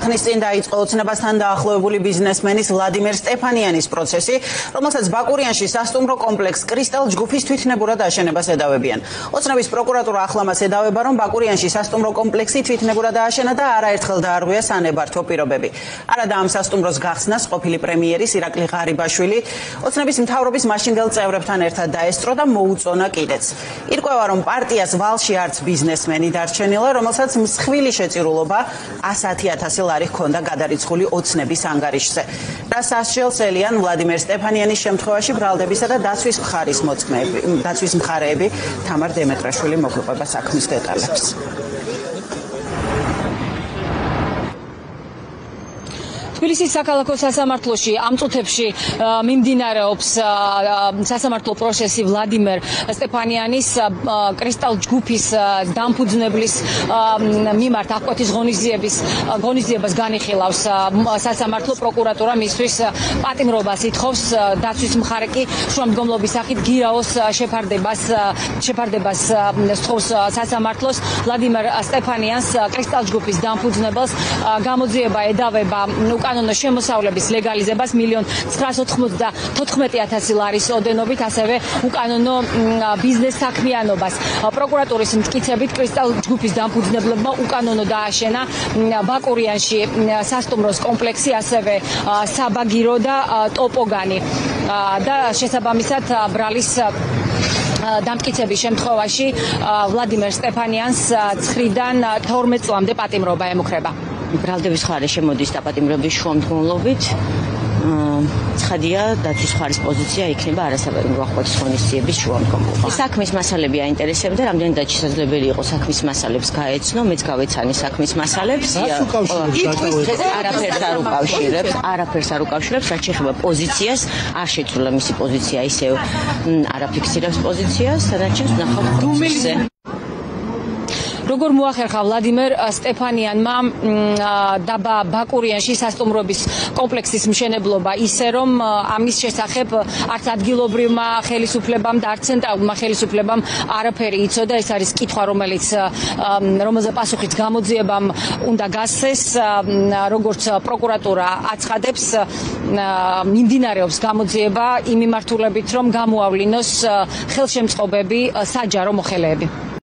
ხნის წინ დაიწყო ოცნებასთან დაახლოებული ბიზნესმენის ვლადიმერ სტეფანიანის პროცესი, რომელსაც ბაკურიანში სასტუმრო კომპლექს კრისტალ ჯგუფის თვითნებურად აშენებას ედავებიან. ოცნების პროკურატურა ახლა მას ედავება, რომ ბაკურიანში სასტუმრო კომპლექსი თვითნებურად ააშენა და არაერთხელ დაარღვია სანებართვო პირობები. არადა ამ სასტუმროს გახსნას ყოფილი პრემიერის ირაკლი ღარიბაშვილი ოცნების მთავრობის მაშინდელ წევრებთან ერთად დაესწრო და მოუწონა კიდეც. ირკვევა, რომ პარტიას ვალში არც ბიზნესმენი დარჩენილა, რომელსაც მსხვილი შეწირულობა 110,000 ლარი ჰქონდა გადარიცხული ოცნების ანგარიშზე. რა სასჯელს ელიან ვლადიმერ სტეფანიანის შემთხვევაში ბრალდებისა და დაცვის მხარეები თამარ დემეტრაშვილი მოგვიყვება საქმის დეტალებს. თბილისის საქალაქო სასამართლოში ამ წუთებში მიმდინარეობს სასამართლო პროცესი ვლადიმერ სტეფანიანის კრისტალ ჯგუფის დამფუძნებლის მიმართ აღკვეთის ღონისძიებას განიხილავს სასამართლო პროკურატურა მისთვის პატიმრობას ითხოვს დაცვის მხარე კი შუამდგომლობის სახით გირაოს შეფარდებას სთხოვს სასამართლოს ვლადიმერ სტეფანიანს კრისტალ ჯგუფის დამფუძნებელს გამოძიება ედავება უკანონო შემოსავლების ლეგალიზებას 1,994,000 ლარის ოდენობით, ასევე უკანონო ბიზნეს საქმიანობას. პროკურატურის მტკიცებით კრისტალ ჯგუფის დამფუძნებლებმა უკანონო დააშენა ბაკურიანში სასტუმროს კომპლექსი, ასევე საბაგირო და ტოპოგანი და შესაბამისად ბრალის დამტკიცების შემთხვევაში ვლადიმერ სტეფანიანს 9-დან 12 წლამდე პატიმრობა ემუქრება. ბრალდების მხარე შემოდის დაპატიმრების შუამდგომლობით. ცხადია, დაცვის მხარის პოზიცია იქნება არასაბაგირო აღკვეთის ღონისძიების შუამდგომლობა. საქმის მასალები აინტერესებდა, რამდენადაც შესაძლებელი იყო საქმის მასალებს გაეცნო, მეც გავეცანი საქმის მასალებს. არაფერს არ უკავშირებს, რაც შეეხება პოზიციას, არ შეცვლა მისი პოზიცია, ისევ არ აფიქსირებს პოზიციას, სადაც ნახავთ გუმილზე. როგორ მოახერხა ვლადიმერ სტეფანიანმა დაბა ბაკურიანში სასტუმრობის კომპლექსის მშენებლობა ისე, რომ ამის შესახებ არც ადგილობრივმა ხელისუფლებამ და არც ცენტრალურმა ხელისუფლებამ არაფერი იცოდა. ეს არის კითხვა, რომელზე პასუხიც გამოძიებამ უნდა გასცეს. როგორც პროკურატურა აცხადებს, მიმდინარეობს გამოძიება იმ მიმართულებით, რომ გამოავლინოს ხელშემწყობები საჯარო მოხელეები.